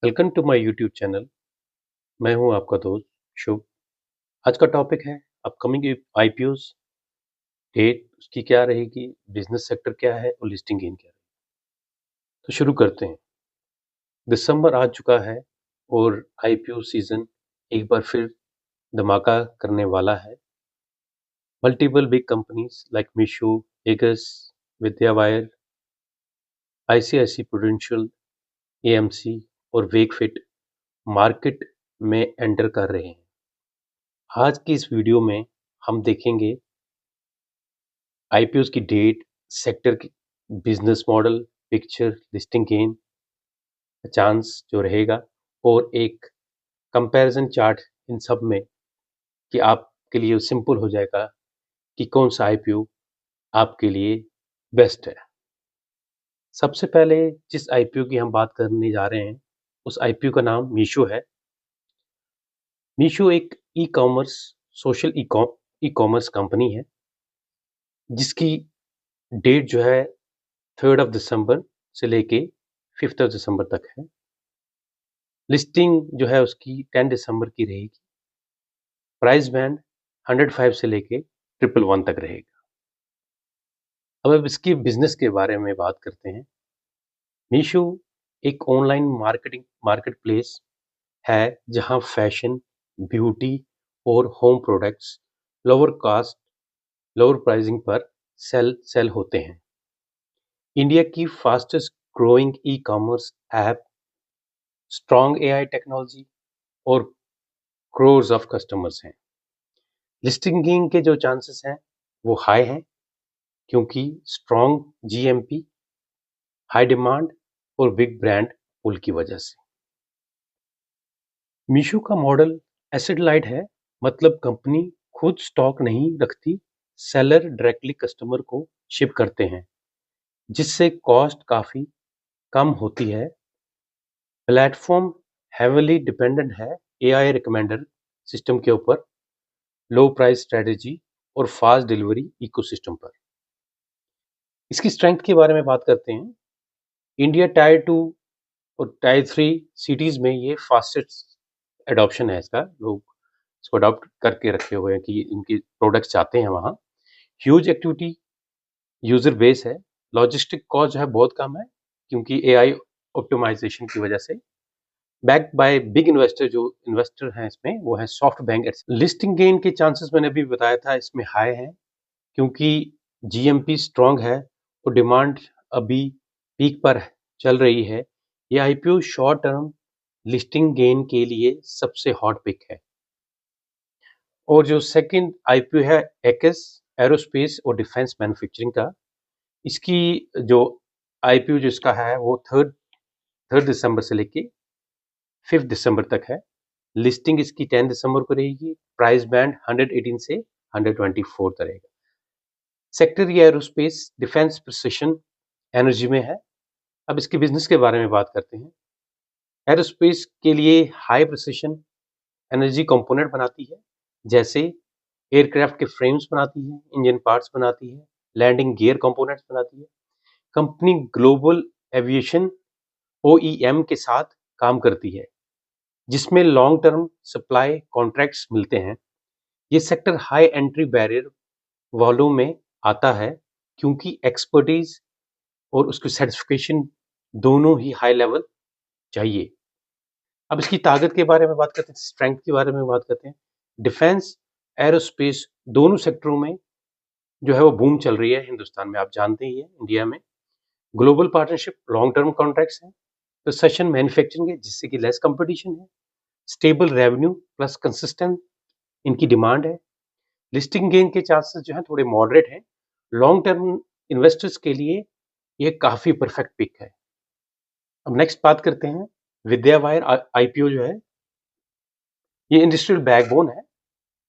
Welcome to my YouTube channel. मैं हूं आपका दोस्त शुभ। आज का टॉपिक है अपकमिंग आईपीओस, डेट उसकी क्या रहेगी, बिजनेस सेक्टर क्या है और लिस्टिंग गेन क्या है। तो शुरू करते हैं। दिसंबर आ चुका है और आईपीओ सीजन एक बार फिर धमाका करने वाला है। Multiple big companies like Meesho, एगस, विद्या वायर, आईसीआईसी प्रूडेंशियल, एएमसी और वेकफिट मार्केट में एंटर कर रहे हैं। आज की इस वीडियो में हम देखेंगे आईपीओ की डेट, सेक्टर की, business model, picture, listing gain chance जो रहेगा और एक कंपैरिजन चार्ट इन सब में, कि आपके लिए सिंपल हो जाएगा कि कौन सा आईपीओ आपके लिए बेस्ट है। सबसे पहले जिस आईपीओ की हम बात करने जा रहे हैं उस आईपीओ का नाम मीशो है। मीशो एक e commerce, social e commerce company है जिसकी डेट जो है 3 दिसंबर से लेके 5 दिसंबर तक है। लिस्टिंग जो है उसकी 10 दिसंबर की रहेगी। प्राइस बैंड 105 से लेके 111 तक रहेगा। अब इसकी बिजनेस के बारे में बात करते हैं। मीशो एक ऑनलाइन मार्केट प्लेस है जहां फैशन, ब्यूटी और home products lower cost, lower pricing पर सेल होते हैं। इंडिया की fastest growing e commerce app, strong AI technology और क्रोर्स ऑफ कस्टमर्स हैं। लिस्टिंग के जो चांसेस हैं वो हाई हैं क्योंकि स्ट्रॉन्ग जीएमपी, हाई डिमांड और बिग ब्रांड पुल की वजह से। मीशो का मॉडल एसेट लाइट है, मतलब कंपनी खुद स्टॉक नहीं रखती, सेलर डायरेक्टली कस्टमर को शिप करते हैं जिससे कॉस्ट काफ़ी कम होती है। प्लेटफॉर्म हेवली डिपेंडेंट है एआई रिकमेंडर सिस्टम के ऊपर, लो प्राइस स्ट्रेटेजी और फास्ट डिलीवरी इकोसिस्टम पर। इसकी स्ट्रेंथ के बारे में बात करते हैं। इंडिया टायर 2 और टायर 3 सिटीज़ में ये फास्टेस्ट एडॉप्शन है इसका। लोग इसको अडॉप्ट करके रखे हुए हैं कि इनके प्रोडक्ट्स जाते हैं वहाँ। ह्यूज एक्टिविटी यूज़र बेस है। लॉजिस्टिक कॉस्ट जो है बहुत कम है क्योंकि एआई ऑप्टिमाइजेशन की वजह से। बैक्ड बाय बिग इन्वेस्टर, जो इन्वेस्टर हैं इसमें वो है सॉफ्ट बैंक। लिस्टिंग गेन के चांसेस मैंने अभी बताया था इसमें हाई हैं क्योंकि जीएमपी स्ट्रांग है और डिमांड अभी पीक पर चल रही है। ये IPO short term listing gain के लिए सबसे हॉट पिक है। और जो सेकंड आईपीओ है एक्स, एरोस्पेस और डिफेंस मैन्युफैक्चरिंग का। इसकी जो आईपीओ जो इसका है वो थर्ड थर्ड दिसंबर से लेके 5 दिसंबर तक है। लिस्टिंग इसकी 10 दिसंबर को रहेगी। प्राइस बैंड 118 से 124 तक रहेगा। सेक्टर ये एरोस्पेस, डिफेंस, प्रिसिशन, एनर्जी में है। अब इसके बिजनेस के बारे में बात करते हैं। एरोस्पेस के लिए हाई प्रिसिशन एनर्जी कंपोनेंट बनाती है, जैसे एयरक्राफ्ट के फ्रेम्स बनाती है, इंजन पार्ट्स बनाती है, लैंडिंग गियर कंपोनेंट्स बनाती है। कंपनी ग्लोबल एविएशन ओईएम के साथ काम करती है जिसमें लॉन्ग टर्म सप्लाई कॉन्ट्रैक्ट्स मिलते हैं। ये sector high entry barrier volume में आता है क्योंकि एक्सपर्टीज और उसकी सर्टिफिकेशन दोनों ही हाई लेवल चाहिए। अब इसकी ताकत के बारे में बात करते हैं, स्ट्रेंथ के बारे में बात करते हैं। डिफेंस, एरोस्पेस दोनों सेक्टरों में जो है वो बूम चल रही है हिंदुस्तान में, आप जानते ही है। इंडिया में global partnership, long term contracts हैं, प्रिसिशन मैन्युफैक्चरिंग है जिससे कि लेस कंपटीशन है, स्टेबल रेवेन्यू प्लस कंसिस्टेंट इनकी डिमांड है। लिस्टिंग गेन के चांसेस जो है थोड़े मॉडरेट हैं। लॉन्ग टर्म इन्वेस्टर्स के लिए ये काफ़ी परफेक्ट पिक है। अब नेक्स्ट बात करते हैं विद्या वायर आईपीओ जो है, ये इंडस्ट्रियल बैकबोन है।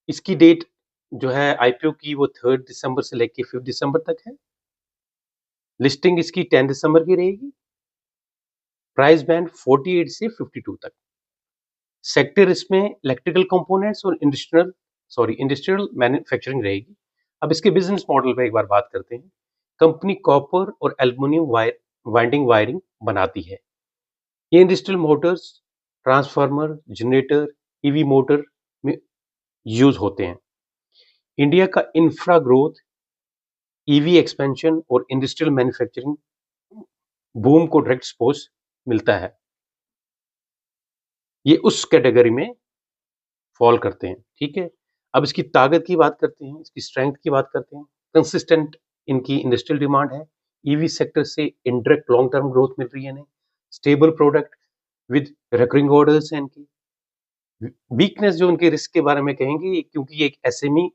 इसकी डेट जो है आईपीओ की वो 3 दिसंबर से लेके 5 दिसंबर तक है। लिस्टिंग इसकी 10 दिसंबर की रहेगी। प्राइस बैंड 48 से 52 तक। सेक्टर इसमें इलेक्ट्रिकल कंपोनेंट्स और इंडस्ट्रियल मैन्युफैक्चरिंग रहेगी। अब इसके बिजनेस मॉडल पे एक बार बात करते हैं। कंपनी कॉपर और एल्युमिनियम वायर वाइंडिंग वायरिंग बनाती है। ये industrial Motors, transformer, generator, EV motor में यूज होते हैं। इंडिया का इंफ्रा ग्रोथ, ईवी एक्सपेंशन और इंडस्ट्रियल मैन्युफैक्चरिंग बूम को डायरेक्ट सपोर्ट मिलता है। ये उस कैटेगरी में फॉल करते हैं, ठीक है। अब इसकी ताकत की बात करते हैं, इसकी स्ट्रेंथ की बात करते हैं। कंसिस्टेंट इनकी इंडस्ट्रियल डिमांड है। ईवी सेक्टर से इनडायरेक्ट लॉन्ग टर्म ग्रोथ मिल रही है इन्हें। Stable product with recurring orders हैं इनकी। वीकनेस जो उनके रिस्क के बारे में कहेंगे, क्योंकि ये एक एसएमई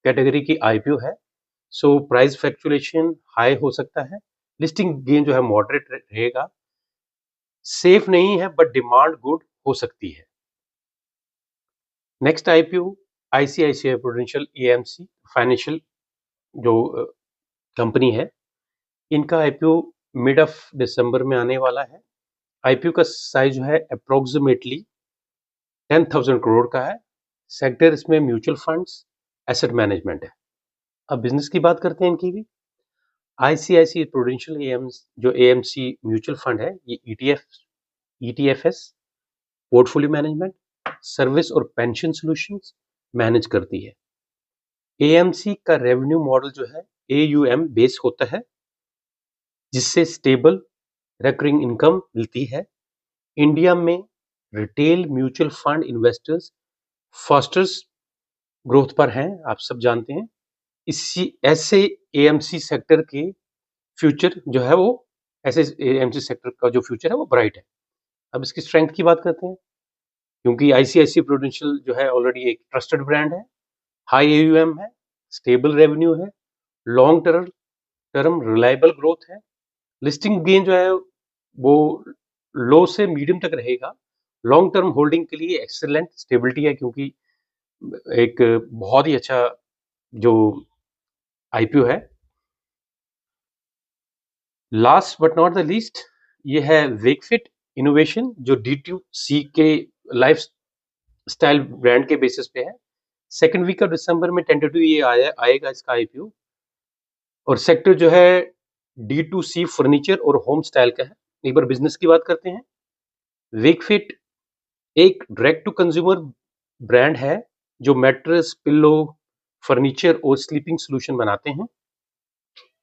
कैटेगरी की आईपीओ है, सो प्राइस फ्लक्चुएशन हाई हो सकता है। लिस्टिंग गेन जो है मॉडरेट रहेगा। सेफ नहीं है बट डिमांड गुड हो सकती है। Next IPO ICICI prudential AMC financial जो कंपनी है, इनका आईपीओ मिड ऑफ दिसंबर में आने वाला है। आईपीओ का साइज जो है अप्रोक्सीमेटली 10,000 करोड़ का है। सेक्टर इसमें म्यूचुअल फंड्स, एसेट मैनेजमेंट है। अब बिजनेस की बात करते हैं इनकी भी। आईसीआईसी प्रूडेंशियल जो एएमसी म्यूचुअल फंड है, ये ईटीएफएस, पोर्टफोलियो मैनेजमेंट, सर्विस और पेंशन सॉल्यूशंस मैनेज करती है। एएमसी का रेवेन्यू मॉडल जो है एयूएम बेस होता है, जिससे स्टेबल रिकरिंग इनकम मिलती है। इंडिया में retail mutual fund investors fastest growth पर हैं, आप सब जानते हैं। इसी ऐसे एएमसी सेक्टर के फ्यूचर जो है वो ऐसे एएमसी सेक्टर का जो फ्यूचर है वो ब्राइट है। अब इसकी स्ट्रेंथ की बात करते हैं, क्योंकि आईसीआईसी प्रूडेंशियल जो है ऑलरेडी एक ट्रस्टेड ब्रांड है, हाई एयूएम है, स्टेबल रेवेन्यू है, लॉन्ग टर्म रिलायबल ग्रोथ है। लिस्टिंग गेन जो है वो लो से मीडियम तक रहेगा। लॉन्ग टर्म होल्डिंग के लिए एक्सेलेंट स्टेबिलिटी है, क्योंकि एक बहुत ही अच्छा जो आईपीओ है। Last but not the least, ये है वेकफिट इनोवेशन, जो D2C के लाइफ स्टाइल ब्रांड के बेसिस पे है। सेकेंड वीक ऑफ दिसंबर में टेंटेटिव ये आएगा इसका आईपीओ। और सेक्टर जो है D2C फर्नीचर और होम स्टाइल का है। एक बार बिजनेस की बात करते हैं। वेकफिट एक डायरेक्ट टू कंज्यूमर ब्रांड है, जो मैट्रेस, पिल्लो, फर्नीचर और स्लीपिंग सोल्यूशन बनाते हैं।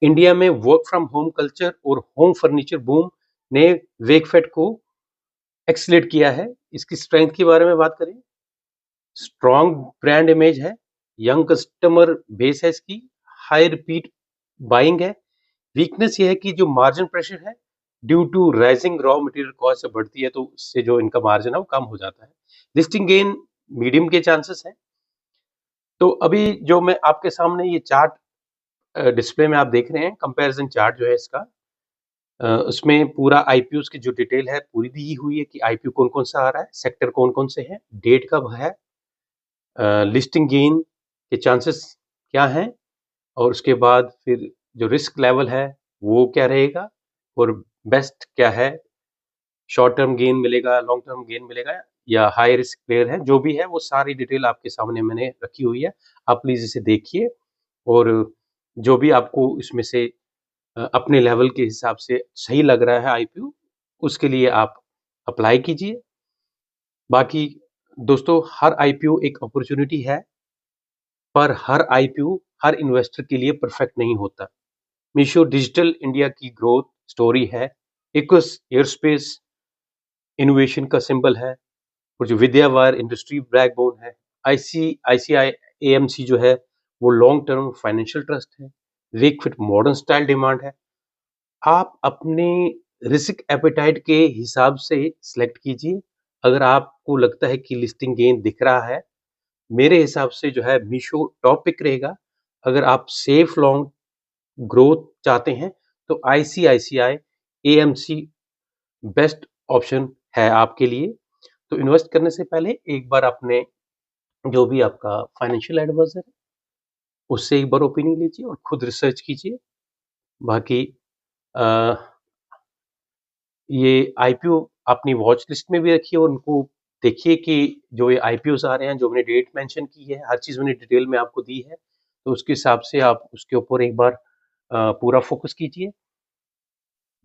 इंडिया में वर्क फ्रॉम होम कल्चर और होम फर्नीचर बूम ने वेकफिट को एक्सीलरेट किया है। इसकी स्ट्रेंथ के बारे में बात करें, स्ट्रॉन्ग ब्रांड इमेज है, यंग कस्टमर बेस है इसकी, हाई रिपीट बाइंग है। वीकनेस ये है कि जो मार्जिन प्रेशर है due to rising raw material cost से बढ़ती है, तो इससे जो इनका मार्जिन है वो कम हो जाता है। लिस्टिंग गेन मीडियम के चांसेस हैं। तो अभी जो मैं आपके सामने ये चार्ट डिस्प्ले में आप देख रहे हैं, कंपैरिजन चार्ट जो है इसका, उसमें पूरा आईपीओ की जो डिटेल है पूरी दी हुई है कि आईपीओ कौन कौन सा आ रहा है, सेक्टर कौन कौन से हैं, डेट कब है, लिस्टिंग गेन के चांसेस क्या हैं, और उसके बाद फिर जो रिस्क लेवल है वो क्या रहेगा, और बेस्ट क्या है, शॉर्ट टर्म गेन मिलेगा, लॉन्ग टर्म गेन मिलेगा, या हाई रिस्क प्लेयर है, जो भी है वो सारी डिटेल आपके सामने मैंने रखी हुई है। आप प्लीज़ इसे देखिए, और जो भी आपको इसमें से अपने लेवल के हिसाब से सही लग रहा है आईपीओ, उसके लिए आप अप्लाई कीजिए। बाकी दोस्तों, हर आईपीओ एक अपॉर्चुनिटी है, पर हर आईपीओ हर इन्वेस्टर के लिए परफेक्ट नहीं होता। मीशो डिजिटल इंडिया की ग्रोथ स्टोरी है, इक्वस एयरस्पेस इनोवेशन का सिंबल है, और जो विद्या वायर इंडस्ट्री बैकबोन है। आईसीआईसीआई एएमसी जो है वो लॉन्ग टर्म फाइनेंशियल ट्रस्ट है। वेकफिट मॉडर्न स्टाइल डिमांड है। आप अपने रिस्क एपेटाइट के हिसाब से सिलेक्ट कीजिए। अगर आपको लगता है कि लिस्टिंग गेन दिख रहा है, मेरे हिसाब से जो है मीशो टॉप पिक रहेगा। अगर आप सेफ लॉन्ग ग्रोथ चाहते हैं तो आईसीआईसीआई एएमसी बेस्ट ऑप्शन है आपके लिए। तो इन्वेस्ट करने से पहले एक बार अपने जो भी आपका फाइनेंशियल एडवाइजर है उससे एक बार ओपिनियन लीजिए और खुद रिसर्च कीजिए। बाकी अ, ये आईपीओ अपनी वॉच लिस्ट में भी रखिए, और उनको देखिए कि जो ये आईपीओ आ रहे हैं, जो मैंने डेट मेंशन की है, हर चीज़ मैंने डिटेल में आपको दी है, तो उसके हिसाब से आप उसके ऊपर एक बार पूरा फोकस कीजिए।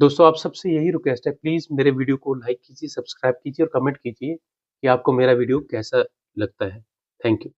दोस्तों आप सबसे यही रिक्वेस्ट है, प्लीज़ मेरे वीडियो को लाइक कीजिए, सब्सक्राइब कीजिए और कमेंट कीजिए कि आपको मेरा वीडियो कैसा लगता है। Thank you.